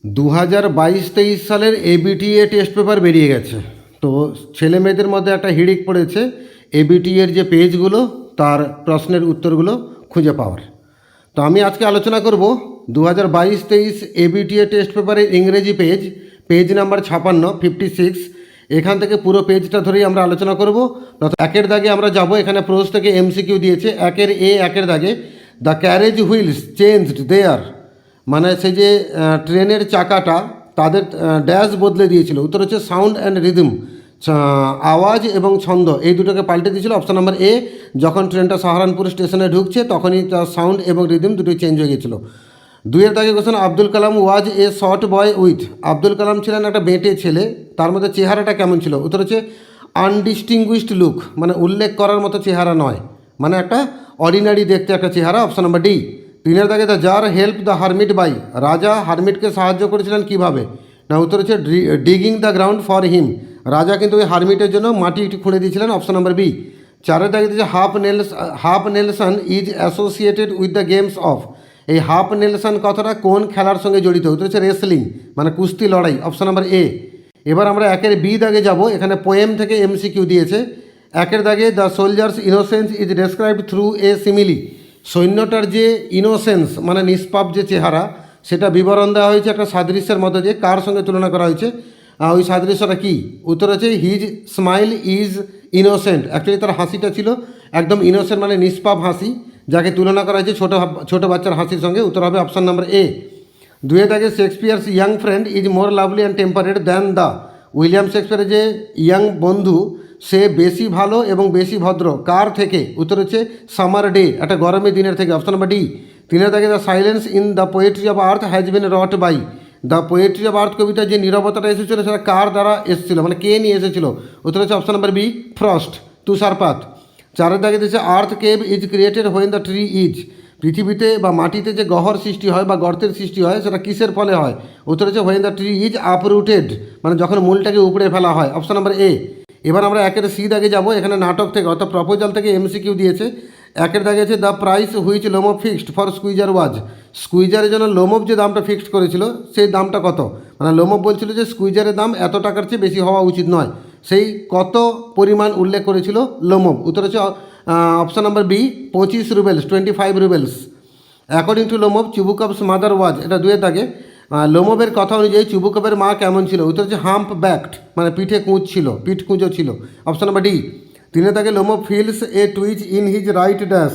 2022-23 সালের ABTA test paper বেরিয়ে গেছে। তো ছেলে মেয়েদের মধ্যে একটা হিড়িক পড়েছে এবিটিএর যে পেজগুলো তার প্রশ্নের উত্তরগুলো খুঁজে পাওয়ার। তো আমি আজকে আলোচনা করব 2022-23 এবিটিএ টেস্ট পেপারের ইংরেজি পেজ নাম্বার 56 এখান থেকে পুরো পেজটা ধরেই আমরা আলোচনা করব। একের দাগে আমরা যাব, এখানে প্রোজ থেকে এমসিকিউ দিয়েছে। একের দাগে দ্য ক্যারেজ হুইলস চেঞ্জড দেয়ার, মানে সেই যে ট্রেনের চাকাটা তাদের ড্যাশ বদলে দিয়েছিল। উত্তর হচ্ছে সাউন্ড অ্যান্ড রিদম, আওয়াজ এবং ছন্দ এই দুটোকে পাল্টে দিয়েছিল। অপশান নাম্বার এ, যখন ট্রেনটা সাহারানপুর স্টেশনে ঢুকছে তখনই তার সাউন্ড এবং রিদম দুটোই চেঞ্জ হয়ে গেছিলো। দুইয়ের দাগে question, Abdul Kalam was a short boy with. Abdul Kalam ছিলেন একটা বেঁটে ছেলে, তার মধ্যে চেহারাটা কেমন ছিল? উত্তর হচ্ছে আনডিস্টিংগুইশড লুক, মানে উল্লেখ করার মতো চেহারা নয়, মানে একটা অর্ডিনারি দেখতে একটা চেহারা। Option number D. তিনের দাগে the tsar help the hermit by, রাজা হারমিটকে সাহায্য করেছিলেন কিভাবে? না, উত্তর হচ্ছে digging the ground for him, রাজা কিন্তু ওই হারমিটের জন্য মাটি খুঁড়ে দিয়েছিলেন। Option number B. চারের দাগে দিয়েছে half nelson is associated with the games of. এই হাফ নেলসন কথাটা কোন খেলার সঙ্গে জড়িত? উত্তর হচ্ছে রেসলিং, মানে কুস্তি লড়াই। Option number A. এবার আমরা একের বি দাগে যাব, এখানে পোয়েম থেকে এমসিকিউ দিয়েছে। একের দাগে the soldiers innocence is described through a simile, সৈন্যটার যে ইনোসেন্স মানে নিষ্পাপ যে চেহারা সেটা বিবরণ দেওয়া হয়েছে একটা সাদৃশ্যের মধ্যে দিয়ে। কার সঙ্গে তুলনা করা হয়েছে? ওই সাদৃশ্যটা কি? উত্তর হচ্ছে his smile is innocent. Actually তার হাসিটা ছিল একদম ইনোসেন্ট, মানে নিষ্পাপ হাসি, যাকে তুলনা করা হয়েছে ছোটো বাচ্চার হাসির সঙ্গে। উত্তর হবে অপশান নাম্বার এ। দুয়ে দাগে Shakespeare's young friend is more lovely and tempered than the, William শেক্সপিয়ারের যে ইয়াং বন্ধু সে বেশি ভালো এবং বেশি ভদ্র কার থেকে? উত্তর হচ্ছে সামার ডে, একটা গরমের দিনের থেকে। Option number D. তিনের দাগে the silence in the poetry of earth has been wrote by, the poetry of earth কবিতার যে নীরবতাটা এসেছিলো সেটা কার দ্বারা এসেছিলো, মানে কে নিয়ে এসেছিলো? উত্তর হচ্ছে অপশান নাম্বার বি, ফ্রস্ট, তুষারপাত। চারের দাগে দিয়েছে earth cave is created when the tree is, পৃথিবীতে বা মাটিতে যে গহ্বর সৃষ্টি হয় বা গর্তের সৃষ্টি হয় সেটা কিসের ফলে হয়? উত্তর হচ্ছে when the tree is uprooted, মানে যখন মূলটাকে উপড়ে ফেলা হয়। Option number A. এবার আমরা একের সি দাগে যাব, এখানে নাটক থেকে অর্থাৎ প্রপোজাল থেকে এমসিকিউ দিয়েছে। একের দাগে আছে the price which Lomov fixed for Squeezer was, স্কুইজারের জন্য লোমব যে দামটা ফিক্সড করেছিল সেই দামটা কত? মানে লোমব বলছিল যে স্কুইজারের দাম এত টাকার চেয়ে বেশি হওয়া উচিত নয়, সেই কত পরিমাণ উল্লেখ করেছিল লোমব? উত্তর হচ্ছে option number B, 25 roubles, 25 roubles. According to Lomov Chubukov's mother was, এটা দুয়ের দাগে। লোমবের কথা অনুযায়ী চুবুকভের মা কেমন ছিল? উত্তর হচ্ছে হাম্প ব্যাকড, মানে পিঠে কুঁজ ছিল, পিঠ কুঁজো ছিল। Option number D. তিনের দাগে লোমব feels a Twitch in his write dash,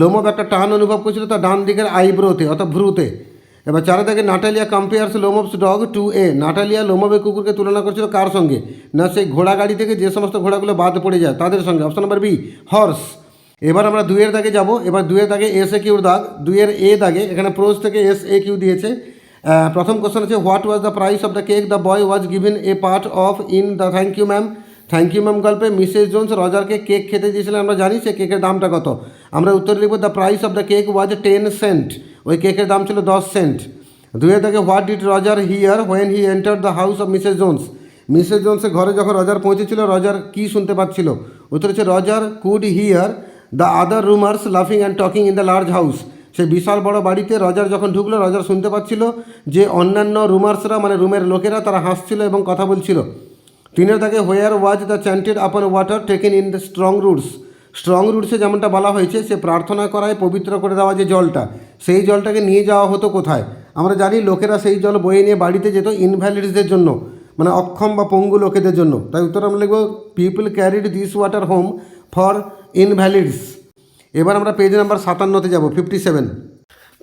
লোমব একটা টান অনুভব করেছিল তার ডান দিকের আইব্রোতে অর্থাৎ ভ্রুতে। এবার চারে দাগে নাটালিয়া কম্পেয়ার্স লোমবস ডগ টু এ, নাটালিয়া লোমবের কুকুরকে তুলনা করেছিল কার সঙ্গে? না, সেই ঘোড়া গাড়ি থেকে যে সমস্ত ঘোড়াগুলো বাদ পড়ে যায় তাদের সঙ্গে। Option number B, horse. এবার আমরা দুইয়ের দাগে যাব, এবার দুইয়ের দাগে এস এ কিউর দাগ। দুইয়ের এ দাগে এখানে প্রোজ থেকে এস এ কিউ দিয়েছে। প্রথম কোশ্চেন হচ্ছে what was the price of the cake the boy was given a part of in the thank you ma'am. Thank you ma'am গল্পে মিসেস জোন্স রজারকে কেক খেতে দিয়েছিলেন, আমরা জানি সে কেকের দামটা কত? আমরা উত্তর লিখব the price of the cake was 10 cent, ওই কেকের দাম ছিল 10 সেন্ট। দুইয়ের দাগে what did Roger hear when he enter the house of Mrs Jones, Mrs জোন্সের ঘরে যখন রজার পৌঁছেছিল রজার কী শুনতে পাচ্ছিল? উত্তর হচ্ছে Roger could hear the other roomers লাফিং and talking in the large house, সেই বিশাল বড় বাড়িতে রজার যখন ঢুকলো রজার শুনতে পাচ্ছিল যে অন্যান্য রুমার্সরা মানে রুমের লোকেরা তারা হাসছিল এবং কথা বলছিল। তিনের দাগে হোয়ার ওয়াজ the chanted upon water taken in the strong roots, strong রুটসে যেমনটা বলা হয়েছে সে প্রার্থনা করায় পবিত্র করে দেওয়া যে জলটা সেই জলটাকে নিয়ে যাওয়া হতো কোথায়? আমরা জানি লোকেরা সেই জল বয়ে নিয়ে বাড়িতে যেত ইনভ্যালিডসদের জন্য, মানে অক্ষম বা পঙ্গু লোকেদের জন্য। তাই উত্তর আমরা লিখব people carried this water home for ইনভ্যালিডস। এবার আমরা পেজ নাম্বার 57-তে যাব, 57।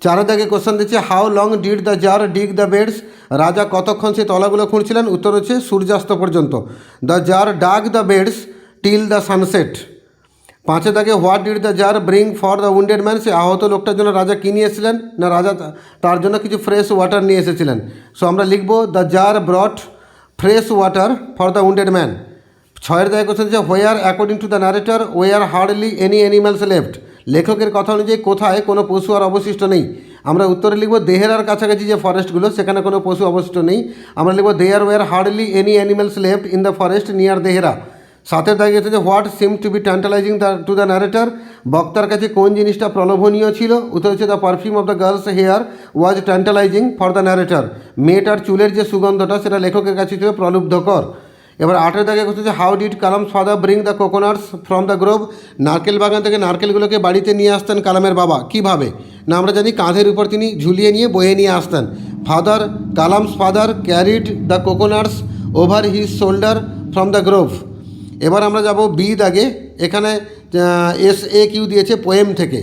চারের দাগে কোশ্চেন দিচ্ছে how long did the tsar dig the beds, রাজা কতক্ষণ সেই তলাগুলো খুঁড়ছিলেন? উত্তর হচ্ছে সূর্যাস্ত পর্যন্ত। The tsar dug the beds till the sunset. পাঁচের দাগে what did the tsar bring for the wounded man, সে আহত লোকটার জন্য রাজা কী নিয়ে এসেছিলেন? না, রাজা তার জন্য কিছু ফ্রেশ ওয়াটার নিয়ে এসেছিলেন। সো আমরা লিখব the tsar brought fresh water for the wounded man. ছয়ের দাগে কোশ্চেন দিচ্ছে where according to the narrator were hardly any animals left, লেখকের কথা অনুযায়ী কোথায় কোনো পশু আর অবশিষ্ট নেই? আমরা উত্তরে লিখব দেহেরার কাছাকাছি যে ফরেস্টগুলো সেখানে কোনো পশু অবশিষ্ট নেই। আমরা লিখব there were hardly any animals left in the forest near Dehra. সাথের দাগে হচ্ছে যে what seem to be tantalizing to the narrator, বক্তার কাছে কোন জিনিসটা প্রলোভনীয় ছিল? উত্তর হচ্ছে the perfume of the girls hair was tantalizing for the narrator. মেয়েটার চুলের যে সুগন্ধটা সেটা লেখকের কাছে ছিল প্রলুব্ধকর। এবার 8 দাগে হচ্ছে how did Kalam's father bring the কোকোনাটস from the Grove. নারকেল বাগান থেকে নারকেলগুলোকে বাড়িতে নিয়ে আসতেন কালামের বাবা কিভাবে? না আমরা জানি কাঁধের উপর তিনি ঝুলিয়ে নিয়ে বয়ে নিয়ে আসতেন। Kalam's father carried the কোকোনাটস over his shoulder from the Grove. এবার আমরা যাব বি দাগে, এখানে SAQ দিয়েছে পোয়েম থেকে।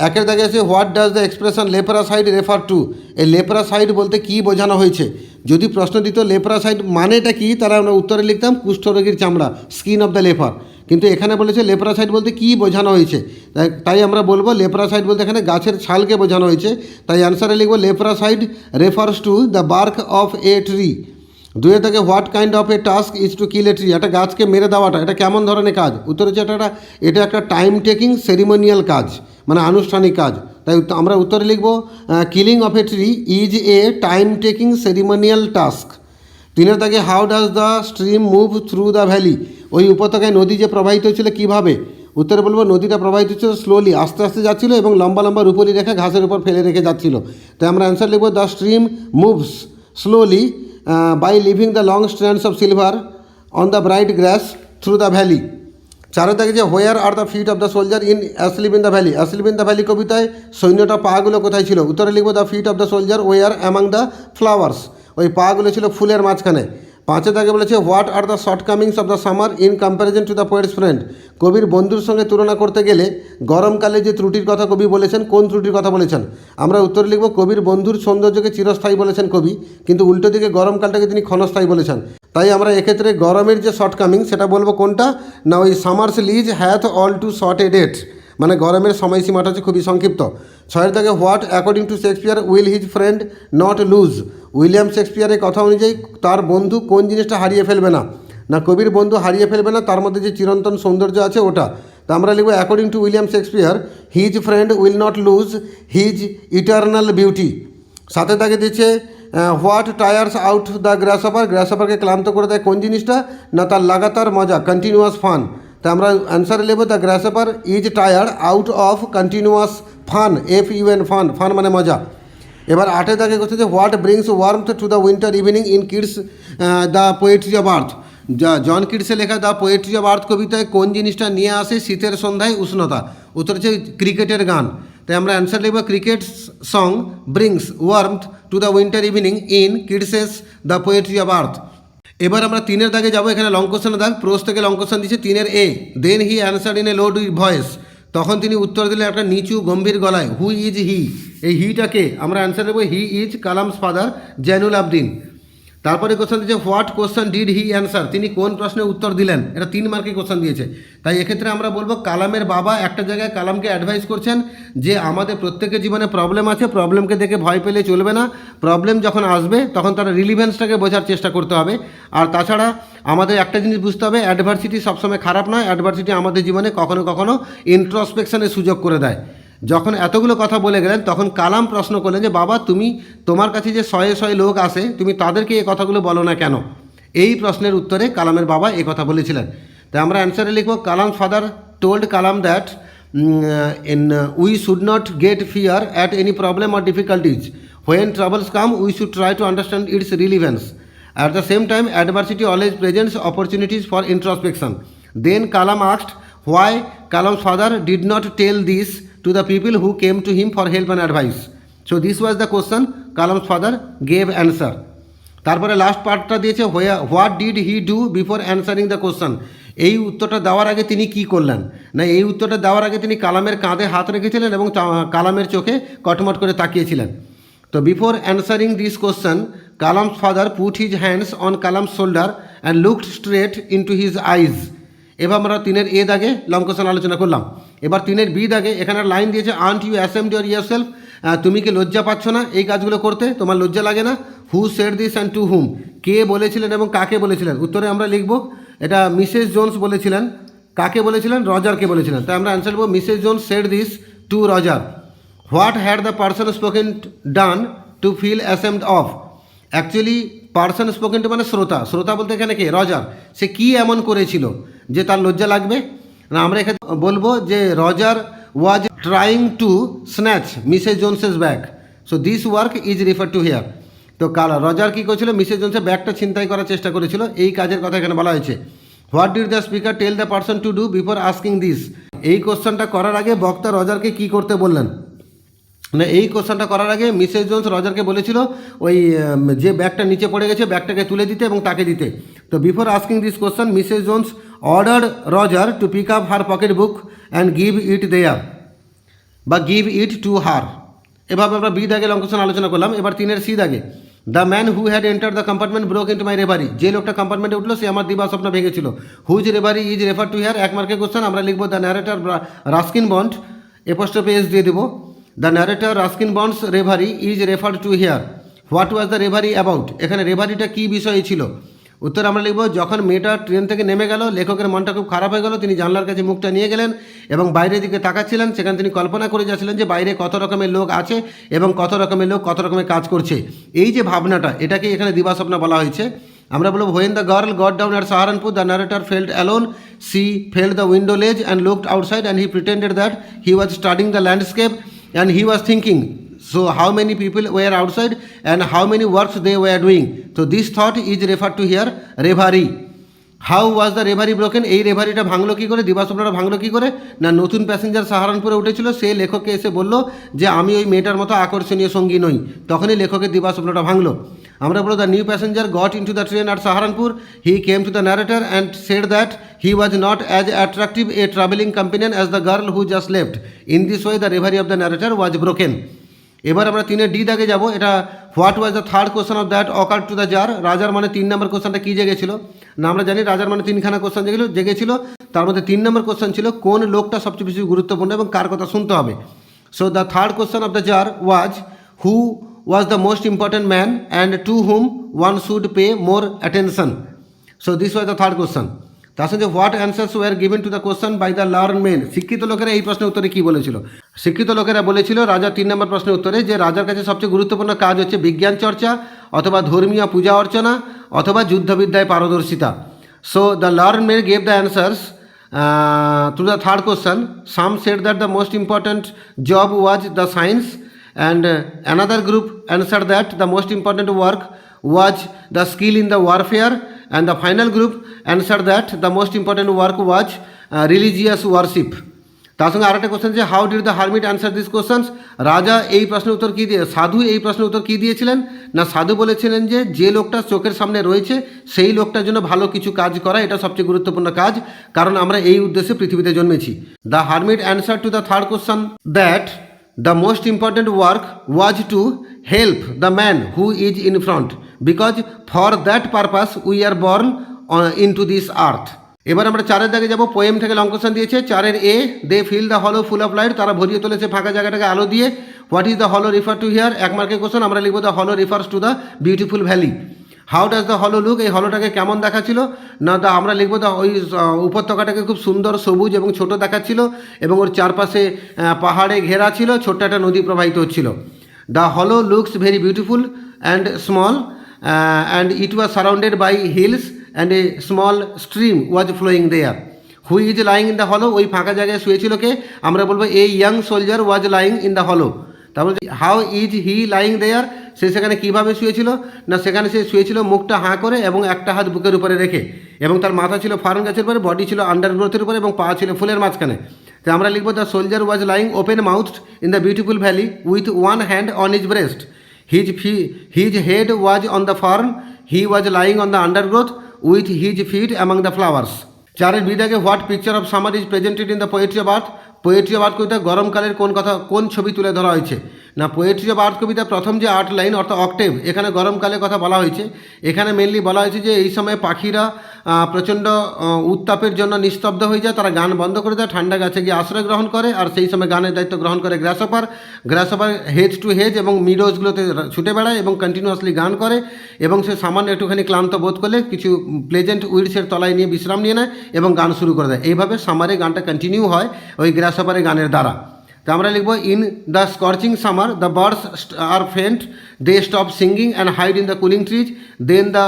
1 দাগে আছে what does the expression leprous hide refer to. এই লেপ্রাসাইড বলতে কী বোঝানো হয়েছে? যদি প্রশ্ন দিত লেপ্রাসাইড মানেটা কী, তাহলে আমরা উত্তরে লিখতাম কুষ্ঠরোগীর চামড়া, স্কিন অফ দ্য লেপার। কিন্তু এখানে বলেছে লেপ্রাসাইড বলতে কী বোঝানো হয়েছে, তাই আমরা বলবো লেপ্রাসাইড বলতে এখানে গাছের ছালকে বোঝানো হয়েছে। তাই অ্যান্সারে লিখবো leprous hide refers to the bark of a tree. 2 থেকে what kind of a task is to kill a tree. একটা গাছকে মেরে দেওয়াটা এটা কেমন ধরনের কাজ? উত্তর হচ্ছে এটা একটা টাইম টেকিং সেরিমোনিয়াল কাজ, মানে আনুষ্ঠানিক কাজ। তাই আমরা উত্তরে লিখব killing of a tree is a time taking ceremonial task. 3 থেকে how does the stream move through the valley. ওই উপত্যকায় নদী যে প্রবাহিত হচ্ছিল কীভাবে? উত্তরে বলবো নদীটা প্রবাহিত হচ্ছিল স্লোলি, আস্তে আস্তে যাচ্ছিলো এবং লম্বা লম্বা রূপলি রেখে ঘাসের উপর ফেলে রেখে যাচ্ছিল। তাই আমরা অ্যান্সার লিখব the stream moves slowly by leaving the long strands of silver on the bright grass through the valley. 4 থেকে যে where are the feet of the soldier in asleep in the valley. Asleep in the valley কবিতায় সৈন্যটা পাগুলো কোথায় ছিল? উত্তরে লিখবো the feet of the soldier were among the flowers. ওই পাগুলো ছিল ফুলের মাঝখানে। 5 থেকে বলেছে what are the shortcomings of the summer in comparison to the poets friend. কবির বন্ধুর সঙ্গে তুলনা করতে গেলে গরমকালে যে ত্রুটির কথা কবি বলেছেন, কোন ত্রুটির কথা বলেছেন? আমরা উত্তরে লিখব কবির বন্ধুর সৌন্দর্যকে চিরস্থায়ী বলেছেন কবি, কিন্তু উল্টো দিকে গরমকালটাকে তিনি ক্ষণস্থায়ী বলেছেন। তাই আমরা এক্ষেত্রে গরমের যে শর্টকামিং সেটা বলবো কোনটা? না ওই summer's lease hath all too short a date, মানে গরমের সময়সীমাটা হচ্ছে খুবই সংক্ষিপ্ত। 6 থেকে what according to Shakespeare will his friend not lose. William শেক্সপিয়ারের কথা অনুযায়ী তার বন্ধু কোন জিনিসটা হারিয়ে ফেলবে না? না কবির বন্ধু হারিয়ে ফেলবে না, তার মধ্যে যে চিরন্তন সৌন্দর্য আছে ওটা। তা আমরা লিখবো according to William Shakespeare his friend will not lose his eternal beauty. 7 থেকে দিচ্ছে what tires out the grasshopper. গ্রাসহপারকে ক্লান্ত করে দেয় কোন জিনিসটা? না তার লাগাতার মজা, কন্টিনিউয়াস ফান। তা আমরা অ্যান্সারে নেব the grasshopper is tired out of continuous fun, FUN fun, fun মানে মজা। এবার 8 দাগে করছে যে what brings warmth to the winter evening in Keats the poetry of earth. John কিডসে লেখা দ্য পোয়েট্রি অফ আর্থ কবিতায় কোন জিনিসটা নিয়ে আসে শীতের সন্ধ্যায় উষ্ণতা? উত্তর হচ্ছে ক্রিকেটের গান। তাই আমরা অ্যান্সার লিখব cricket song brings warmth to the winter evening in Keats's the poetry of earth. এবার আমরা 3 দাগে যাবো। এখানে লং কোশ্চেনের দাগ, প্রোস থেকে লং কোশ্চেন দিচ্ছে 3 A। Then he answered in a loud voice. তখন তিনি উত্তর দিলেন একটা নিচু গম্ভীর গলায়। Who is he? এই হিটাকে আমরা অ্যান্সার দেবো he is Kalam's father Jainul Abdeen. তারপরে কোশ্চেন দিয়েছে what question did he answer. তিনি কোন প্রশ্নের উত্তর দিলেন? এটা 3 মার্কের কোশ্চেন দিয়েছে। তাই এক্ষেত্রে আমরা বলবো কালামের বাবা একটা জায়গায় কালামকে অ্যাডভাইস করছেন যে আমাদের প্রত্যেকের জীবনে প্রবলেম আছে, প্রবলেমকে দেখে ভয় পেলে চলবে না। প্রবলেম যখন আসবে তখন তার রিলিভেন্সটাকে বোঝার চেষ্টা করতে হবে। আর তাছাড়া আমাদের একটা জিনিস বুঝতে হবে, অ্যাডভার্সিটি সবসময় খারাপ নয়। অ্যাডভার্সিটি আমাদের জীবনে কখনো কখনো ইন্ট্রোস্পেকশনের সুযোগ করে দেয়। যখন এতগুলো কথা বলে গেলেন তখন কালাম প্রশ্ন করলেন যে বাবা তোমার কাছে যে শয়ে শয়ে লোক আসে, তুমি তাদেরকে এই কথাগুলো বলো না কেন? এই প্রশ্নের উত্তরে কালামের বাবা এই কথা বলেছিলেন। তাই আমরা অ্যান্সারে লিখব Kalam father told Kalam that we should not get fear at any problem or difficulties. When troubles come we should try to understand its relevance. At the same time adversity always presents opportunities for introspection. Then Kalam asked why Kalam's father did not tell this to the people who came to him for help and advice. So this was the question. Kalam's father gave answer. তারপরে last পার্টটা দিয়েছে what did he do before answering the question. এই উত্তরটা দেওয়ার আগে তিনি কি করলেন? না এই উত্তরটা দেওয়ার আগে তিনি কালামের কাঁধে হাত রেখেছিলেন এবং কালামের চোখে কটমট করে তাকিয়েছিলেন। তো before answering this question Kalam's father put his hands on Kalam's shoulder and looked straight into his eyes. এবার আমরা 3 A দাগে লং কোশ্চেন আলোচনা করলাম। এবার 3 B দাগে এখানে লাইন দিয়েছে aren't you ashamed yourself. তুমি কি লজ্জা পাচ্ছ না এই কাজগুলো করতে? তোমার লজ্জা লাগে না? Who said this and to whom? কে বলেছিলেন এবং কাকে বলেছিলেন? উত্তরে আমরা লিখব এটা মিসেস জোন্স বলেছিলেন। কাকে বলেছিলেন? রজারকে বলেছিলেন। তাই আমরা অ্যান্সার লিখব Mrs Jones said this to Roger. What had the person spoken done to feel ashamed of. Actually person spoken to মানে শ্রোতা। শ্রোতা বলতে এখানে কে? রজার। সে কি এমন করেছিল যে তার লজ্জা লাগবে? না আমরা এখানে বলবো যে Roger was trying to snatch Mrs. Jones's bag. So this work is referred to here. তো রজার কী করেছিল, মিসেস জোনসের ব্যাগটা ছিনতাই করার চেষ্টা করেছিল, এই কাজের কথা এখানে বলা হয়েছে। What did the speaker tell the person to do before asking this? এই কোশ্চেনটা করার আগে বক্তা রজারকে কী করতে বললেন না, এই কোশ্চেনটা করার আগে মিসেস জোনস রজারকে বলেছিল ওই যে ব্যাগটা নিচে পড়ে গেছে ব্যাগটাকে তুলে দিতে এবং তাকে দিতে। তো before asking this question Mrs Jones order Roger to pick up her pocket book and give it there বা গিভ ইট টু হার। এভাবে আমরা বি দাগে লং কোশ্চেন আলোচনা করলাম। এবার 3-এর সি দাগে, the man who had enter the compartment broke into my reverie. যে লোকটা কম্পার্টমেন্টে উঠলো সে আমার দিবা স্বপ্ন ভেঙেছিল। Whose reverie is refer to here, 1 মার্কের কোশ্চেন। আমরা লিখবো the narrator Ruskin Bond, apostrophe S দিয়ে দেবো। The narrator Ruskin Bond's reverie is referred to here. What was the reverie about? এখানে রেভারিটা কী বিষয়ে ছিল? উত্তর আমরা লিখব যখন মেয়েটা ট্রেন থেকে নেমে গেল লেখকের মনটা খুব খারাপ হয়ে গেল, তিনি জানলার কাছে মুখটা নিয়ে গেলেন এবং বাইরের দিকে তাকাচ্ছিলেন। সেখানে তিনি কল্পনা করে যাচ্ছিলেন যে বাইরে কত রকমের লোক আছে এবং কত রকমের লোক কত রকমের কাজ করছে। এই যে ভাবনাটা, এটাকে এখানে দিবাস্বপ্ন বলা হয়েছে। আমরা বলব when the girl got down at Saharanpur the narrator felt alone, she felt the window ledge and looked outside and he pretended that he was studying the landscape and he was thinking so how many people were outside and how many works they were doing. So this thought is referred to here reverie. How was the reverie broken? এই রেভারিটা ভাঙলো কী করে, দিবাস্বপ্নটা ভাঙলো কী করে? না নতুন passenger সাহারানপুরে উঠেছিল, সে লেখককে এসে বলল যে আমি ওই মেয়েটার মতো আকর্ষণীয় সঙ্গী নই, তখনই লেখকের দিবাস্বপ্নটা ভাঙলো। আমরা বলব the new passenger got in to the train at Saharanpur, he came to the narrator and said that he was not as attractive a travelling companion as the girl who just left. In this way the reverie of the narrator was broken. এবার আমরা 3-এর D দাগে যাব। এটা what was the third question of that occur to the tsar. রাজার মানে 3 নম্বর কোশ্চেনটা কী জেগেছিল না, আমরা জানি রাজার মানে 3খানা কোশ্চেন জেগেছিল, তার মধ্যে 3 নম্বর কোশ্চেন ছিল কোন লোকটা সবচেয়ে বেশি গুরুত্বপূর্ণ এবং কার কথা শুনতে হবে। So the third question of the tsar was who was the most important man and to whom one should pay more attention. So this was the third question. তার সঙ্গে what answers were given to the question by the learn men. শিক্ষিত লোকেরা এই প্রশ্নের উত্তরে কী বলেছিল? শিক্ষিত লোকেরা বলেছিল রাজার 3 নম্বর প্রশ্নের উত্তরে যে রাজার কাছে সবচেয়ে গুরুত্বপূর্ণ কাজ হচ্ছে বিজ্ঞান চর্চা অথবা ধর্মীয় পূজা অর্চনা অথবা যুদ্ধবিদ্যায় পারদর্শিতা। So the learn men gave the answers to the third question. Some said that the most important job was the science and another group answer that the most important work was the skill in the warfare and the final group answered that the most important work was religious worship. তার সঙ্গে আরেকটা question যে how did the hermit answer this questions. রাজা এই প্রশ্নের উত্তর কী দিয়ে, সাধু এই প্রশ্নের উত্তর কী দিয়েছিলেন না, সাধু বলেছিলেন যে লোকটা চোখের সামনে রয়েছে সেই লোকটার জন্য ভালো কিছু কাজ করা এটা সবচেয়ে গুরুত্বপূর্ণ কাজ, কারণ আমরা এই উদ্দেশ্যে পৃথিবীতে জন্মেছি। The hermit answer two the third question that the most important work was to help the man who is in front because for that purpose we are born into this earth. এবার আমরা 4-এর দাগে যাব। Poem থেকে long question দিয়েছে। 4-এর এ, they feel the হলো full of light, তারা ভরিয়ে তুলেছে ফাঁকা জায়গাটাকে আলো দিয়ে। হোয়াট ইজ দ্য হলো রিফার টু হিয়ার? 1 মার্কের কোশ্চেন। আমরা লিখব the hollow refers to the beautiful valley. How does the hollow look? এই হলোটাকে কেমন দেখাচ্ছিল না, আমরা লিখব দ্য ওই উপত্যকাটাকে খুব সুন্দর সবুজ এবং ছোট দেখাচ্ছিল এবং ওর চারপাশে পাহাড়ে ঘেরা ছিল, ছোট্ট একটা নদী প্রবাহিত হচ্ছিল। The hollow looks very beautiful and small and it was surrounded by hills and a small stream was flowing there. Who is lying in the hollow? ওই ফাঁকা জায়গায় শুয়েছিল কে? আমরা বলবো a young soldier was lying in the hollow. তারপর how is he lying there? সে সেখানে কীভাবে শুয়েছিল না, সেখানে সে শুয়েছিল মুখটা হাঁ করে এবং একটা হাত বুকের উপরে রেখে, এবং তার মাথা ছিল ফার্ন গাছের উপরে, বডি ছিল আন্ডারগ্রোথের উপরে এবং পা ছিল ফুলের মাঝখানে। তো আমরা লিখবো the soldier was lying open mouthed in the beautiful valley with one hand on his breast. His head was on the fern, he was lying on the undergrowth with his feet among the flowers. 4-এর B দাগে what picture of summer is presented in the poetry of earth. Poetry of earth কবিতা গরমকালের কোন ছবি তুলে ধরা হয়েছে না, পোয়েট্রি অফ আর্থ কবিতা প্রথম যে 8 লাইন অর্থাৎ অক্টেভ, এখানে গরমকালের কথা বলা হয়েছে। এখানে মেনলি বলা হয়েছে যে এই সময় পাখিরা প্রচণ্ড উত্তাপের জন্য নিস্তব্ধ হয়ে যায়, তারা গান বন্ধ করে দেয়, ঠান্ডা গাছে গিয়ে আশ্রয় গ্রহণ করে, আর সেই সময় গানের দায়িত্ব গ্রহণ করে গ্রাসহপার হেজ টু হেজ এবং মিডোজগুলোতে ছুটে বেড়ায় এবং কন্টিনিউয়াসলি গান করে, এবং সে সামান্য একটুখানি ক্লান্ত বোধ করলে কিছু প্লেজেন্ট উইডসের তলায় নিয়ে বিশ্রাম নিয়ে নেয় এবং গান শুরু করে দেয়। এইভাবে সামারে গানটা কন্টিনিউ হয় ওই গ্রাসহপারের গানের দ্বারা। তো আমরা লিখব in the scorching summer the birds are faint they stop singing and hide in the cooling trees then the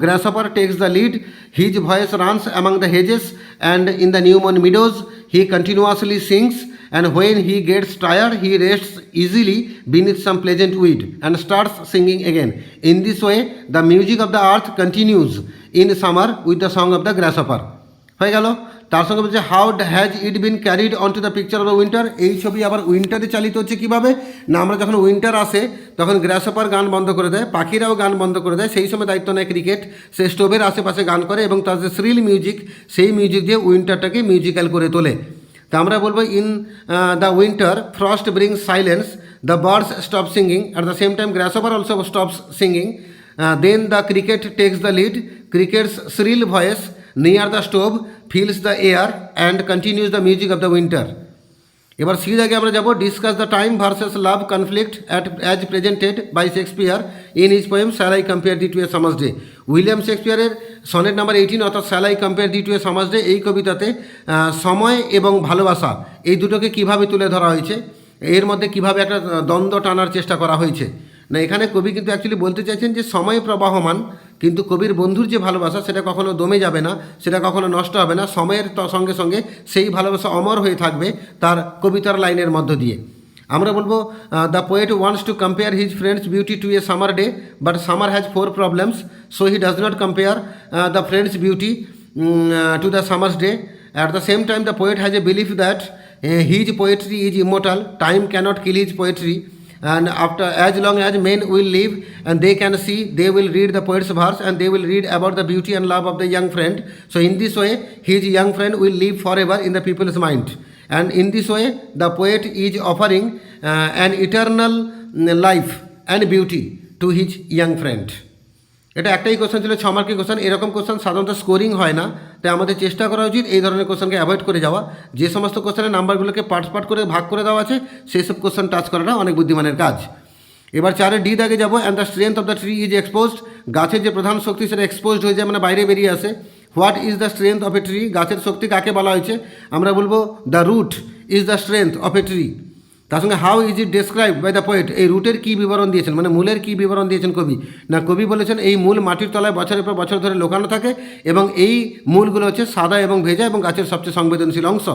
grasshopper takes the lead his voice runs among the hedges and in the new মর্ন meadows he continuously sings and when he gets tired he rests easily beneath some pleasant weed and starts singing again. In this way the music of the earth continues in summer with the song of the grasshopper. হয়ে গেল। তার সঙ্গে বলছে how has it been carried on to the picture of the winter. এই ছবি আবার উইন্টারে চালিত হচ্ছে কীভাবে না, আমরা যখন উইন্টার আসে তখন গ্রাসহপার গান বন্ধ করে দেয়, পাখিরাও গান বন্ধ করে দেয়, সেই সময় দায়িত্ব নেয় ক্রিকেট, সে স্টোভের আশেপাশে গান করে এবং তার যে শ্রিল মিউজিক সেই মিউজিক দিয়ে উইন্টারটাকে মিউজিক্যাল করে তোলে। তা আমরা বলবো in the winter frost brings silence the birds stop singing at the same time grasshopper also stops singing then the cricket takes the lead cricket's shrill voice near the stove fills the air and continues the music of the winter. এবার C দাগে আমরা যাব discuss the time versus love conflict as presented by Shakespeare in his poem shall I compare thee to a summer's day. William শেক্সপিয়ারের sonnet number 18 অর্থাৎ shall I compare thee to a summer's day এই কবিতাতে সময় এবং ভালোবাসা এই দুটোকে কীভাবে তুলে ধরা হয়েছে, এর মধ্যে কীভাবে একটা দ্বন্দ্ব টানার চেষ্টা করা হয়েছে। না এখানে কবি কিন্তু অ্যাকচুয়ালি বলতে চাইছেন যে সময় প্রবাহমান, কিন্তু কবির বন্ধুর যে ভালোবাসা সেটা কখনো দমে যাবে না, সেটা কখনো নষ্ট হবে না, সময়ের সঙ্গে সঙ্গে সেই ভালোবাসা অমর হয়ে থাকবে তার কবিতার লাইনের মধ্য দিয়ে। আমরা বলবো the poet wants to compare his friend's beauty to a summer day but summer has 4 problems so he does not compare the friend's beauty to the summer's day. At the same time the poet has a believe that his poetry is immortal, time cannot kill his poetry, and after as long as men will live and they can see, they will read the poet's verse and they will read about the beauty and love of the young friend. So in this way his young friend will live forever in the people's mind, and in this way the poet is offering an eternal life and beauty to his young friend. এটা একটাই question ছিল, 6 মার্কের question. এরকম question সাধারণত scoring হয় না, তাই আমাদের চেষ্টা করা উচিত এই ধরনের কোশ্চেনকে অ্যাভয়েড করে যাওয়া। যে সমস্ত কোশ্চেনের নাম্বারগুলোকে পার্ট করে ভাগ করে দেওয়া আছে সেই সব কোশ্চেন টাচ করাটা অনেক বুদ্ধিমানের কাজ। এবার 4 ডি দাগে যাবো। And the strength of the tree is exposed. গাছের যে প্রধান শক্তি সেটা এক্সপোজড হয়ে যায়, মানে বাইরে বেরিয়ে আসে। What is the strength of a tree? গাছের শক্তি কাকে বলা হয়েছে? আমরা বলবো the root is the strength of a tree. তার সঙ্গে how is it describe by the poet? এই রুটের কী বিবরণ দিয়েছেন, মানে মূলের কী বিবরণ দিয়েছেন কবি? না কবি বলেছেন এই মূল মাটির তলায় বছরের পর বছর ধরে লুকানো থাকে এবং এই মূলগুলো হচ্ছে সাদা এবং ভেজা এবং গাছের সবচেয়ে সংবেদনশীল অংশ।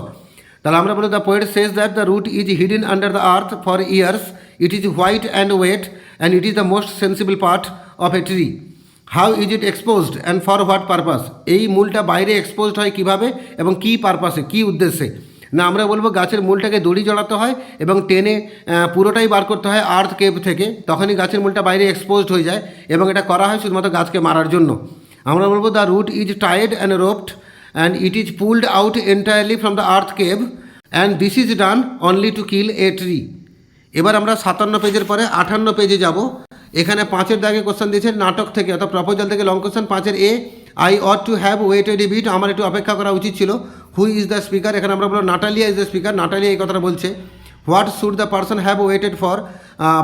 তাহলে আমরা বলি the poet says that the root is hidden under the earth for years, it is white and wet and it is the most sensible part of a tree. How is it exposed and for what purpose? এই মূলটা বাইরে exposed হয় কীভাবে এবং কী পারপাসে, কী উদ্দেশ্যে? না আমরা বলবো গাছের মূলটাকে দড়ি জড়াতে হয় এবং টেনে পুরোটাই বার করতে হয় আর্থ কেভ থেকে, তখনই গাছের মূলটা বাইরে এক্সপোজড হয়ে যায় এবং এটা করা হয় শুধুমাত্র গাছকে মারার জন্য। আমরা বলবো the root is tied and roped and it is pulled out entirely from the earth cave and this is done only to kill a tree. এবার আমরা 57 পেজের পরে 58 পেজে যাব। এখানে 5 দাগে কোশ্চেন দিয়েছে নাটক থেকে, অর্থাৎ প্রপোজাল থেকে long question. 5 A I ought to have waited a bit, আমার একটু অপেক্ষা করা উচিত ছিল। Who is the speaker? এখানে আমরা বলবো Natalia is the speaker, Natalia এই কথাটা বলছে। What should the person have waited for?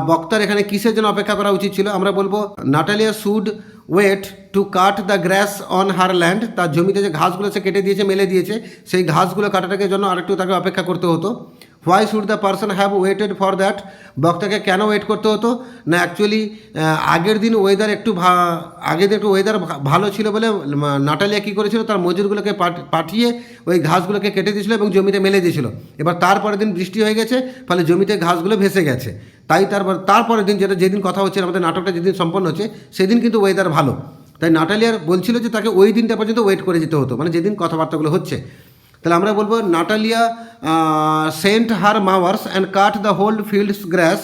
বক্তার এখানে কিসের জন্য অপেক্ষা করা উচিত ছিল? আমরা বলবো Natalia should wait to cut the grass on her land, তার জমিতে যে ঘাসগুলো সে কেটে দিয়েছে, মেলে দিয়েছে, সেই ঘাসগুলো কাটাটাকে জন্য আরেকটু তাকে অপেক্ষা করতে হতো। Why should the person have waited for that? বক্তাকে কেন ওয়েট করতে হতো? না অ্যাকচুয়ালি আগের দিন ওয়েদার একটু ওয়েদার ভালো ছিল বলে নাটালিয়া কী করেছিল, তার মজুরগুলোকে পাঠিয়ে ওই ঘাসগুলোকে কেটে দিয়েছিল এবং জমিতে মেলে দিয়েছিল। এবার তারপরের দিন বৃষ্টি হয়ে গেছে, ফলে জমিতে ঘাসগুলো ভেসে গেছে, তাই তারপরের দিন যেদিন কথা হচ্ছে আমাদের নাটকটা যেদিন সম্পন্ন হচ্ছে সেদিন কিন্তু ওয়েদার ভালো, তাই নাটালিয়ার বলছিল যে তাকে ওই দিনটা পর্যন্ত ওয়েট করে যেতে হতো, মানে যেদিন কথাবার্তাগুলো হচ্ছে। তাহলে আমরা বলবো Natalia sent her mowers and cut the whole field's grass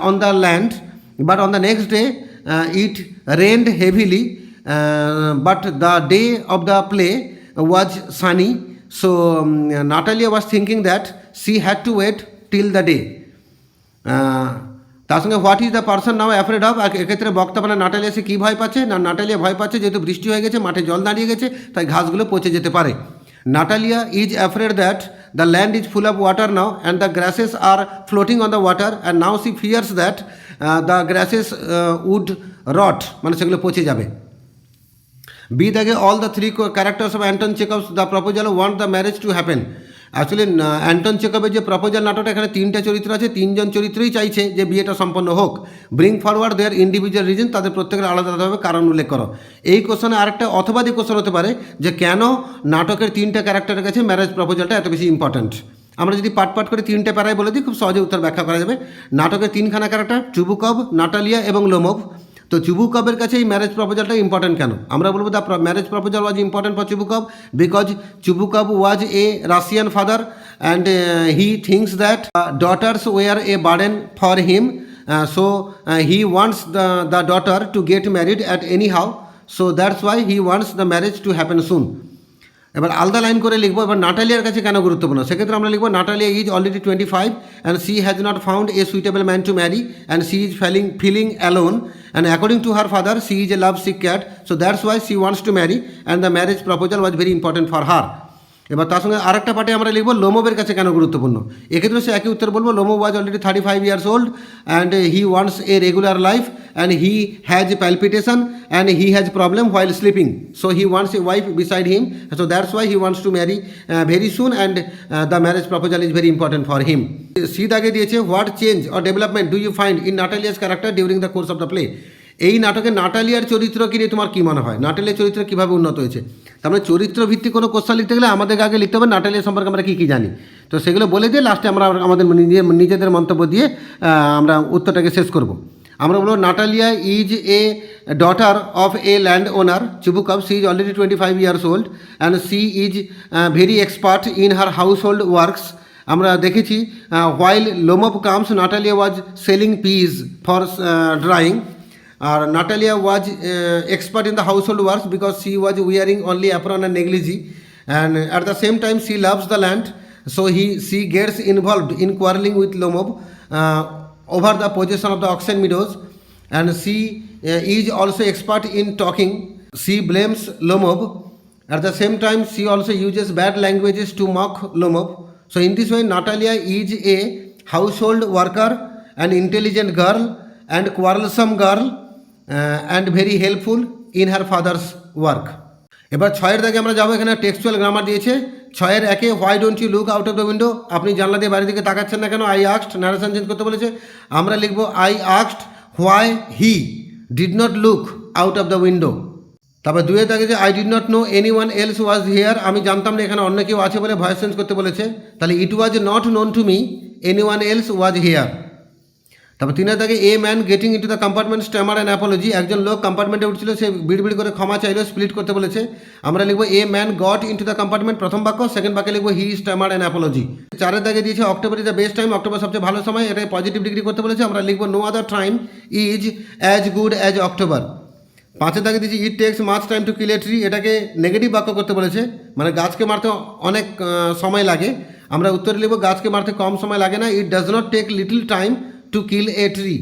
on the land but on the next day it rained heavily but the day of the play was sunny, so Natalia was thinking that she had to wait till the day. তার সঙ্গে what is the person now afraid of? এক্ষেত্রে বক্তা মানে Natalia সে কী ভয় পাচ্ছে? না Natalia ভয় পাচ্ছে যেহেতু বৃষ্টি হয়ে গেছে, মাঠে জল দাঁড়িয়ে গেছে, তাই ঘাসগুলো পচে যেতে পারে। Natalia is afraid that the land is full of water now and the grasses are floating on the water, and now she fears that the grasses would rot, মানে সেগুলো পচে যাবে। বি দাগে all the 3 characters of Anton Chekhov's The Proposal want the marriage to happen. Actually Anton চেকবের যে proposal নাটকটা, এখানে তিনটা চরিত্র আছে, তিনজন চরিত্রই চাইছে যে বিয়েটা সম্পন্ন হোক। ব্রিং ফরওয়ার্ড দেয়ার ইন্ডিভিজুয়াল রিজন, তাদের প্রত্যেকের আলাদা আলাদাভাবে কারণ উল্লেখ করো। এই কোশ্চেনে আরেকটা অথবাদি কোশ্চেন হতে পারে যে কেন নাটকের তিনটা ক্যারেক্টারের কাছে ম্যারেজ প্রপোজালটা এত বেশি ইম্পর্ট্যান্ট। আমরা যদি পাট করে তিনটে প্যারায় বলে দিই, খুব সহজে উত্তর ব্যাখ্যা করা যাবে। নাটকের তিনখানা ক্যারেক্টার চুবুকভ, নাটালিয়া এবং লোমভ। তো চুবুকভের কাছে এই ম্যারেজ প্রপোজালটা ইম্পর্টেন্ট কেন? আমরা বলবো the marriage proposal was important for Chubukov because Chubukov was a Russian father and he thinks that daughters were a burden for him, so he wants the daughter to get married at anyhow, so that's why he wants the marriage to happen soon. এবার আলাদা line করে লিখবো। এবার নাটালিয়ার কাছে কেন গুরুত্বপূর্ণ, সেক্ষেত্রে আমরা লিখবো Natalia is already 25 and she has not found a suitable man to marry and she is feeling alone and according to her father she is a love sick cat, so that's why she wants to marry and the marriage proposal was very important for her. এবার তার সঙ্গে আরেকটা পার্টে আমরা লিখবো লোমোভের কাছে কেন গুরুত্বপূর্ণ। এক্ষেত্রে সে একই উত্তর বলবো, Lomov was already 35 years old and he wants a regular life and he has palpitation and he has problem while sleeping, so he wants a wife beside him, so that's why he wants to marry very soon and the marriage proposal is very important for him. C দাগে দিয়েছে what change or development do you find in Natalia's character during the course of the play. এই নাটকে নাটালিয়ার চরিত্রকে নিয়ে তোমার কী মনে হয়, নাটালিয়ার চরিত্র কীভাবে উন্নত হয়েছে? তার মানে চরিত্র ভিত্তিক কোনো কোশ্চেন লিখতে গেলে আমাদেরকে আগে লিখতে হবে নাটালিয়া সম্পর্কে আমরা কী কী জানি। তো সেগুলো বলে দিয়ে লাস্টে আমরা আমাদের নিজেদের মন্তব্য দিয়ে আমরা উত্তরটাকে শেষ করব। আমরা বলবো Natalia is a daughter of a land owner Chubukov, she is already 25 years old and she is very expert in her household works. আমরা দেখেছি while Lomov comes Natalia was shelling peas for drying, আর Natalia was expert in the household works because she was wearing only apron and negligee, and at the same time she loves the land, so she gets involved in quarreling with Lomov over the possession of the oxen meadows, and she is also expert in talking. She blames Lomov. At the same time she also uses bad languages to mock Lomov. So in this way Natalia is a household worker, an intelligent girl and quarrelsome girl, and very helpful in her father's work. এবার 6 দাগে আমরা যাবো। এখানে textual grammar দিয়েছে 6 1 why don't you look out of the window, আপনি জানলা দিয়ে বাইরের দিকে তাকাচ্ছেন না কেন। আই আস্কড, ন্যারেশন চেঞ্জ করতে বলেছে, আমরা লিখবো I asked why he did not look out of the window. তারপর 2 দাগে যে I did not know any one else was here, আমি জানতাম না এখানে অন্য কেউ আছে বলে ভয়েস চেঞ্জ করতে বলেছে, তাহলে it was not known to me anyone else was here. তারপর 3 দাগে a man getting into the compartment stammer and apology, একজন লোক কম্পার্টমেন্টে উঠছিল, সে বিড়বিড় করে ক্ষমা চাইলো, স্প্লিট করতে বলেছে, আমরা লিখবো a man goat into the compartment প্রথম বাক্য, সেকেন্ড বাক্যে লিখবো হি স্ট্যামার অ্যান্ড অ্যাপোলজি। 4 দাগে দিয়েছে October is the best time, October সবচেয়ে ভালো সময়, এটাকে পজিটিভ ডিগ্রি করতে বলেছে, আমরা লিখবো no other time is as good as October. 5 দাগে দিয়েছে it takes much time to kill a tree, এটাকে নেগেটিভ বাক্য করতে বলেছে, মানে গাছকে মারতে অনেক সময় লাগে, আমরা উত্তরে লিখবো গাছকে মারতে কম সময় লাগে না, it does not take little time to kill a tree.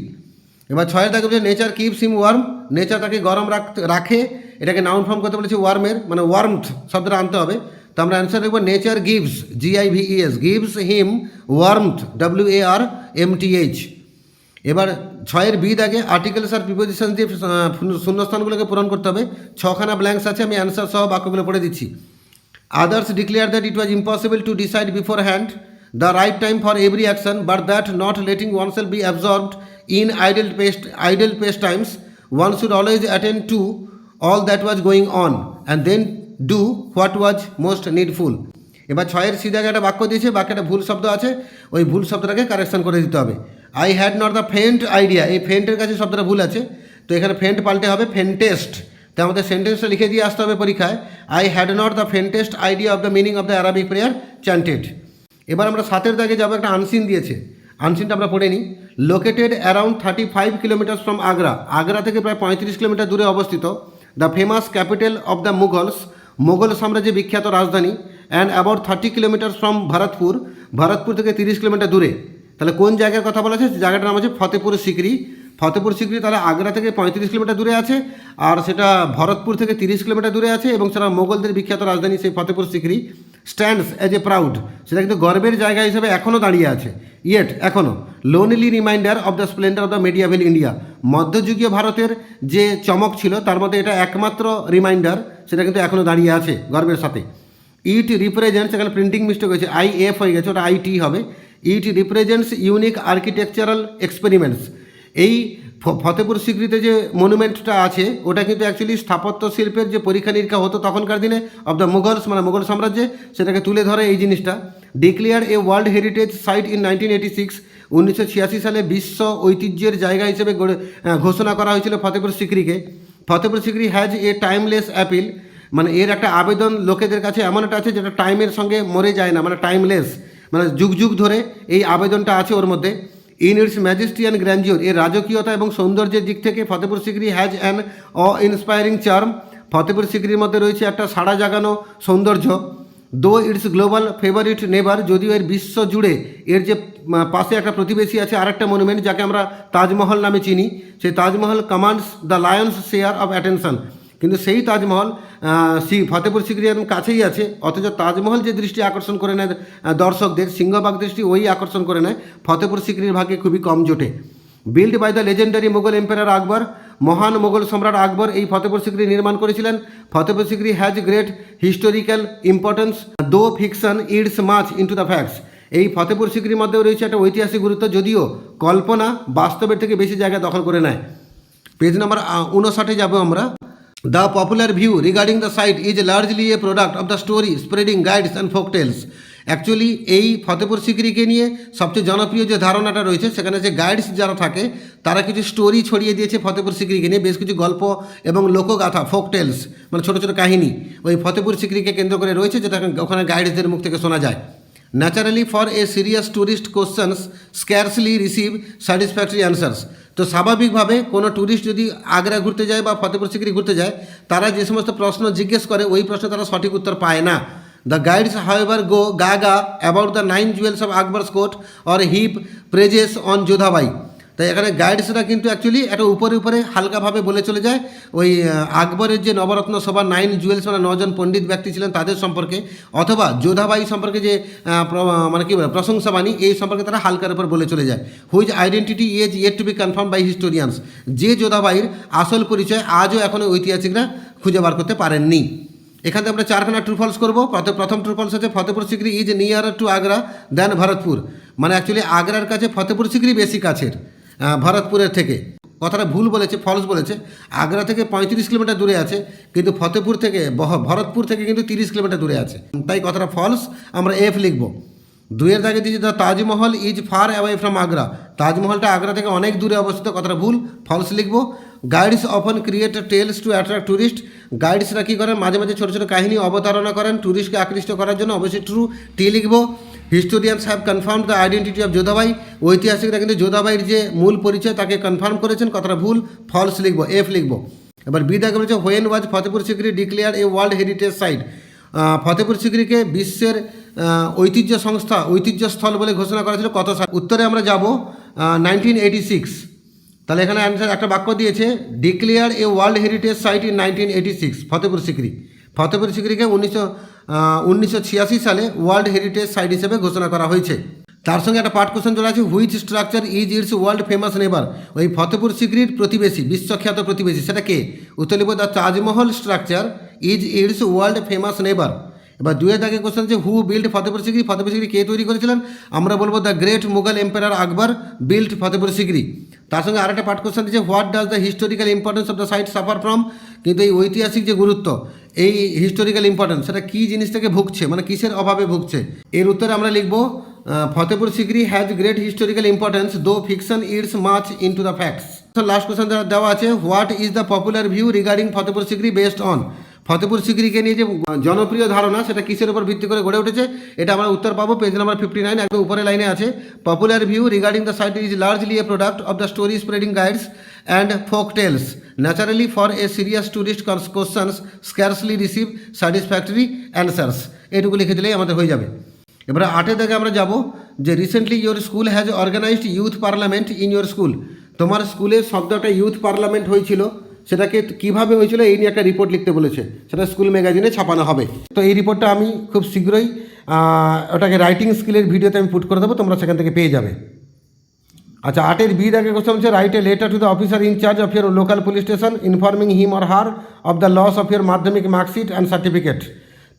এবার 6 দাগে বলছে nature keeps him warm, nature তাকে গরম রাখে, এটাকে নাউন ফর্ম করতে বলেছে ওয়ার্মের, মানে ওয়ার্মথ শব্দটা আনতে হবে। তো আমরা অ্যান্সার লিখবো নেচার গিভস GIVES, গিভস হিম ওয়ার্মথ WARMTH। এবার 6 বি দাগে আর্টিকেলস আর প্রিপোজিশন দিয়ে শূন্যস্থানগুলোকে পূরণ করতে হবে। 6খানা ব্ল্যাঙ্কস আছে, আমি অ্যান্সার সহ বাক্যগুলো পড়ে দিচ্ছি। Others declare that it was impossible to decide before hand the right time for every action, but that not letting oneself be absorbed in idle pastimes, one should always attend to all that was going on and then do what was most needful. এবার 6 C দাগে একটা বাক্য দিয়েছে, বাক্যটা ভুল শব্দ আছে, ওই ভুল শব্দটাকে কারেকশন করে দিতে হবে। I had not the faint idea, এই ফেন্টের কাছে শব্দটা ভুল আছে, তো এখানে ফেন্ট পাল্টে হবে ফেন্টেস্ট। তো আমাদের সেন্টেন্সটা লিখে দিয়ে আসতে হবে পরীক্ষায়, I had not the faintest idea of the meaning of the Arabic prayer chanted. এবার আমরা 7 দাগে যাবো, একটা আনসিন দিয়েছে, আনসিনটা আমরা পড়ে নিই। Located around 35 kilometre from Agra, Agra থেকে প্রায় 35 কিলোমিটার দূরে অবস্থিত, the famous capital of the Mughals, Mughal সাম্রাজ্যের বিখ্যাত রাজধানী, and about 30 kilometre from Bharatpur, Bharatpur থেকে 30 কিলোমিটার দূরে। তাহলে কোন জায়গার কথা বলা আছে? জায়গাটার নাম হচ্ছে ফতেপুর সিকরি। ফতেপুর সিকরি তাহলে আগ্রা থেকে 35 কিলোমিটার দূরে আছে, আর সেটা ভরতপুর থেকে 30 কিলোমিটার দূরে আছে, এবং সেটা মোগলদের বিখ্যাত রাজধানী সেই Fatehpur Sikri stands as a proud, সেটা কিন্তু গর্বের জায়গা হিসেবে এখনও দাঁড়িয়ে আছে। ইয়েট এখনও lonely reminder of the splendour of the medieval India, মধ্যযুগীয় ভারতের যে চমক ছিল তার মধ্যে এটা একমাত্র রিমাইন্ডার, সেটা কিন্তু এখনও দাঁড়িয়ে আছে গর্বের সাথে। ইট রিপ্রেজেন্টস, এখানে প্রিন্টিং মিস্টেক হয়েছে, IF হয়ে গেছে, ওটা IT হবে। ইট রিপ্রেজেন্টস ইউনিক আর্কিটেকচারাল এক্সপেরিমেন্টস। এই ফতেপুর সিকরিতে যে মনুমেন্টটা আছে ওটা কিন্তু অ্যাকচুয়ালি স্থাপত্য শিল্পের যে পরীক্ষা নিরীক্ষা হতো তখনকার দিনে অফ দ্য মুঘলস, মানে মুঘল সাম্রাজ্যে, সেটাকে তুলে ধরে এই জিনিসটা। Declare a world heritage site in 1986, 1986 সালে বিশ্ব ঐতিহ্যের জায়গা হিসেবে ঘোষণা করা হয়েছিল ফতেপুর সিকরিকে। Fatehpur Sikri has a timeless appeal, মানে এর একটা আবেদন লোকেদের কাছে এমন একটা আছে যেটা টাইমের সঙ্গে মরে যায় না, মানে টাইমলেস, মানে যুগ যুগ ধরে এই আবেদনটা আছে ওর মধ্যে। In its majesty and grandeur, এর রাজকীয়তা এবং সৌন্দর্যের দিক থেকে Fatehpur Sikri has an inspiring charm, Fatehpur সিকরির মধ্যে রয়েছে একটা সাড়া জাগানো সৌন্দর্য। দো ইটস গ্লোবাল ফেভারিট নেবার, যদিও এর বিশ্ব জুড়ে এর যে পাশে একটা প্রতিবেশী আছে আরেকটা মনুমেন্ট যাকে আমরা তাজমহল নামে চিনি, সেই Taj Mahal commands the Lions share of attention, কিন্তু সেই তাজমহল ফতেপুর সিকরি একদম কাছেই আছে, অথচ তাজমহল যে দৃষ্টি আকর্ষণ করে নেয় দর্শকদের, সিংহবাগ দৃষ্টি ওই আকর্ষণ করে নেয়, ফতেপুর সিকরির ভাগ্যে খুবই কম জোটে। Build by the legendary Mughal empire Akbar, মহান মোগল সম্রাট আকবর এই ফতেপুর সিকরি নির্মাণ করেছিলেন। Fatehpur Sikri has great historical importance though fiction eats much into the facts, এই ফতেপুর সিকরির মধ্যেও রয়েছে একটা ঐতিহাসিক গুরুত্ব, যদিও কল্পনা বাস্তবের থেকে বেশি জায়গা দখল করে নেয়। পেজ নাম্বার 59 যাবো আমরা। The popular view regarding the site is largely a product of the story spreading guides and folk tales. Actually এই ফতেপুর সিকরিকে নিয়ে সবচেয়ে জনপ্রিয় যে ধারণাটা রয়েছে সেখানে যে গাইডস যারা থাকে তারা কিছু স্টোরি ছড়িয়ে দিয়েছে ফতেপুর সিকরিকে নিয়ে, বেশ কিছু গল্প এবং লোকগাথা, ফোক টেলস, মানে ছোটো ছোটো কাহিনী ওই ফতেপুর সিকরিকে কেন্দ্র করে রয়েছে, যেটা ওখানে গাইডসদের মুখ থেকে শোনা যায়। Naturally for a serious tourist questions scarcely receive satisfactory answers, তো স্বাভাবিকভাবে কোনো ট্যুরিস্ট যদি আগ্রা ঘুরতে যায় বা ফতেপুর সিকরি ঘুরতে যায়, তারা যে সমস্ত প্রশ্ন জিজ্ঞেস করে ওই প্রশ্নে তারা সঠিক উত্তর পায় না। The guides however go gaga about the 9 jewels of Akbar's court or heap praises on Jodhabai, তাই এখানে গাইডসরা কিন্তু অ্যাকচুয়ালি একটা উপরে উপরে হালকাভাবে বলে চলে যায় ওই আকবরের যে নবরত্ন সভা 9 জুয়েলস, মানে 9 জন পণ্ডিত ব্যক্তি ছিলেন তাদের সম্পর্কে, অথবা যোধাবাই সম্পর্কে যে মানে কি বলে প্রশংসাবাণী, এই সম্পর্কে তারা হালকার উপর বলে চলে যায়। Which identity is yet to be confirm by historians, যে যোধাবাইয়ের আসল পরিচয় আজও এখনও ঐতিহাসিকরা খুঁজে বার করতে পারেননি। এখান থেকে আমরা 4খানা ট্রু ফলস করবো। প্রথম ট্রু ফলস হচ্ছে Fatehpur Sikri is near to Agra than Bharatpur, মানে অ্যাকচুয়ালি আগ্রার কাছে ফতেপুর সিকরি বেশি কাছের ভরতপুরের থেকে। কথাটা ভুল বলেছে, ফলস বলেছে। আগ্রা থেকে 35 কিলোমিটার দূরে আছে, কিন্তু ফতেপুর থেকে ভরতপুর থেকে কিন্তু 30 কিলোমিটার দূরে আছে, তাই কথাটা ফলস, আমরা F লিখব। 2-এর দাগে দিয়েছি the Taj Mahal is far away from Agra, তাজমহলটা আগ্রা থেকে অনেক দূরে অবস্থিত, কথাটা ভুল, ফলস লিখব। Guides often create tales to attract tourist, গাইডসরা কী করেন মাঝে মাঝে ছোটো ছোটো কাহিনী অবতারণা করেন ট্যুরিস্টকে আকৃষ্ট করার জন্য, অবশ্যই ট্রু, টি লিখব। Historians have confirm the identity of Jodhabai, ঐতিহাসিকরা কিন্তু যোধাবাইয়ের যে মূল পরিচয় তাকে কনফার্ম করেছেন, কথাটা ভুল, ফলস লিখব, F লিখব। এবার বি দাগে বলেছে when was Fatehpur Sikri declare a world heritage site, Fatehpur সিকরিকে বিশ্বের ঐতিহ্যস্থল বলে ঘোষণা করা ছিল কত সাল? উত্তরে আমরা যাব 1986। তাহলে এখানে অ্যান্সার একটা বাক্য দিয়েছে declare a world heritage site in 1986, Fatehpur Sikri. Fatehpur সিকরিকে 1986 সালে ওয়ার্ল্ড হেরিটেজ সাইট হিসেবে ঘোষণা করা হয়েছে। তার সঙ্গে একটা পার্ট কোশ্চেন চলে আছে, which structure is its world famous নেবার, ওই ফতেপুর সিকরির প্রতিবেশী, বিশ্বখ্যাত প্রতিবেশী, সেটা কে? উত্তর লিখব the Taj Mahal structure is its world famous neighbour. এবার 2-এর দাগে কোশ্চেন আছে হু বিল্ড ফতেপুর সিকরি, ফতেপুর সিকরি কে তৈরি করেছিলেন? আমরা বলবো the great Mughal empire Akbar build Fatehpur Sikri. তার সঙ্গে আরেকটা পার্ট কোশ্চেন দিচ্ছে what does the historical importance of the site suffer from, কিন্তু এই ঐতিহাসিক যে গুরুত্ব, এই হিস্টোরিক্যাল ইম্পর্টেন্স সেটা কী জিনিস থেকে ভুগছে, মানে কিসের অভাবে ভুগছে? এর উত্তরে আমরা লিখব Fatehpur Sikri has great historical importance though fiction eats much into the facts. Last question দেওয়া আছে what is the popular view regarding Fatehpur Sikri based on, Fatehpur সিকরিকে নিয়ে যে জনপ্রিয় ধারণা সেটা কিসের উপর ভিত্তি করে গড়ে উঠেছে? এটা আমরা উত্তর পাবো পেজ নাম্বার 59, একদম উপরে লাইনে আছে। Popular view regarding the site is largely a product of the story spreading guides and folk tales, naturally for a serious tourist questions scarcely receive satisfactory answers, এটুকু লিখে দিলেই আমাদের হয়ে যাবে। এবারে 8-এর দাগে আমরা যাব যে recently your school has organised youth parliament in your school, তোমার স্কুলে শব্দটা ইউথ পার্লামেন্ট হয়েছিল, সেটাকে কীভাবে হয়েছিল এই নিয়ে একটা রিপোর্ট লিখতে বলেছে, সেটা স্কুল ম্যাগাজিনে ছাপানো হবে। তো এই রিপোর্টটা আমি খুব শীঘ্রই ওটাকে রাইটিং স্কিলের ভিডিওতে আমি পুট করে দেবো, তোমরা সেখান থেকে পেয়ে যাবে। আচ্ছা, 8-এর বি দাগে কোশ্চেন হচ্ছে write a letter to the officer in charge of your local police station informing him or her of the loss of your Madhyamik marksheet and certificate.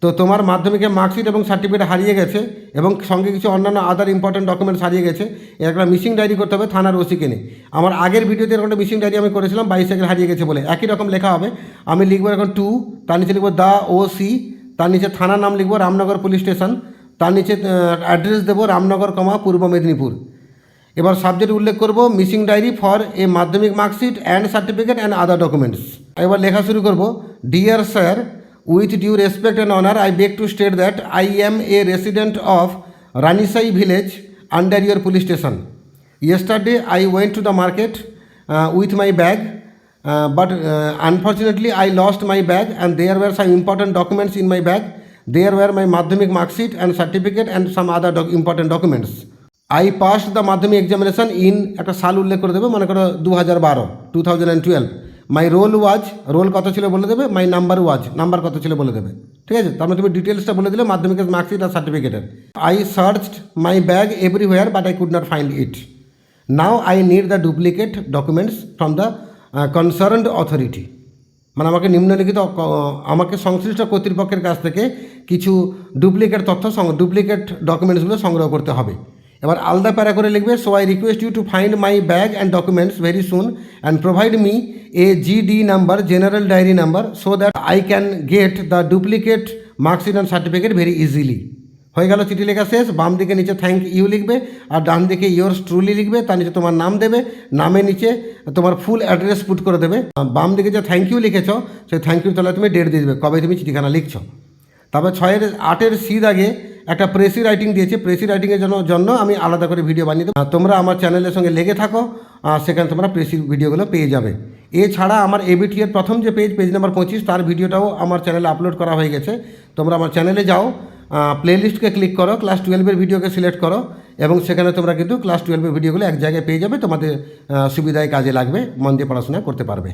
তো তোমার মাধ্যমিকের মার্কশিট এবং সার্টিফিকেট হারিয়ে গেছে এবং সঙ্গে কিছু অন্যান্য আদার ইম্পর্টেন্ট ডকুমেন্টস হারিয়ে গেছে, একটা মিসিং ডায়েরি করতে হবে থানার ওসিকে নিয়ে। আমার আগের ভিডিওতে এরকম একটা মিসিং ডায়েরি আমি করেছিলাম বাইসাইকেল হারিয়ে গেছে বলে, একই রকম লেখা হবে। আমি লিখবো এখন 2, তার নিচে লিখবো দ্য ওসি, তার নিচে থানার নাম লিখবো রামনগর পুলিশ স্টেশন, তার নিচে অ্যাড্রেস দেবো রামনগর, পূর্ব মেদিনীপুর। এবার সাবজেক্ট উল্লেখ করব missing diary for a Madhyamik marksheet and certificate and other documents. এবার লেখা শুরু করব। Dear sir, with due respect and honour I beg to state that I am a resident of Ranisai village under your police station. Yesterday I went to the market with my bag but unfortunately I lost my bag and there were some important documents in my bag. There were my madhyamik mark sheet and certificate and some other important documents. I passed the madhyamik examination in একটা সাল উল্লেখ করে দেবে, মনে করো 2012। My role was, role কত ছিল বলে দেবে, মাই নাম্বার ওয়াজ, নাম্বার কত ছিল বলে দেবে, ঠিক আছে। তার মানে তুমি ডিটেলসটা বলে দিলে মাধ্যমিকের মার্কশিট আর সার্টিফিকেটের। I searched my bag everywhere but I could not find it. Now I need the duplicate documents from the concerned authority. মানে আমাকে সংশ্লিষ্ট কর্তৃপক্ষের কাছ থেকে কিছু ডুপ্লিকেট ডুপ্লিকেট ডকুমেন্টসগুলো সংগ্রহ করতে হবে। এবার আলাদা প্যারা করে লিখবে, so I request you to find my bag and documents very soon and provide me a GD number, general diary number, so that I can get the duplicate marksheet and certificate very easily. হয়ে গেল, চিঠি লেখা শেষ। বাম দিকে নিচে thank you লিখবে আর ডান দিকে ইয়োর্স ট্রুলি লিখবে, তার নিচে তোমার নাম দেবে, নামের নিচে তোমার ফুল অ্যাড্রেস পুট করে দেবে। বাম দিকে যে থ্যাংক ইউ লিখেছো সেই থ্যাংক ইউ তলায় তুমি ডেট দিয়ে দেবে কবে তুমি চিঠিখানা লিখছো। তারপর 8-এর সি দাগে একটা প্রেসি রাইটিং দিয়েছে, প্রেসি রাইটিংয়ের জন্য আমি আলাদা করে ভিডিও বানিয়ে দেবো। তোমরা আমার চ্যানেলের সঙ্গে লেগে থাকো, সেখানে তোমরা প্রেসি ভিডিওগুলো পেয়ে যাবে। এছাড়া আমার এবিটি এর প্রথম যে পেজ নাম্বার 25, তার ভিডিওটাও আমার চ্যানেলে আপলোড করা হয়ে গেছে। তোমরা আমার চ্যানেলে যাও, প্লেলিস্টকে ক্লিক করো, ক্লাস 12-এর ভিডিওকে সিলেক্ট করো এবং সেখানে তোমরা কিন্তু ক্লাস 12-এর ভিডিওগুলো এক জায়গায় পেয়ে যাবে। তোমাদের সুবিধায় কাজে লাগবে, মন দিয়ে পড়াশোনা করতে পারবে।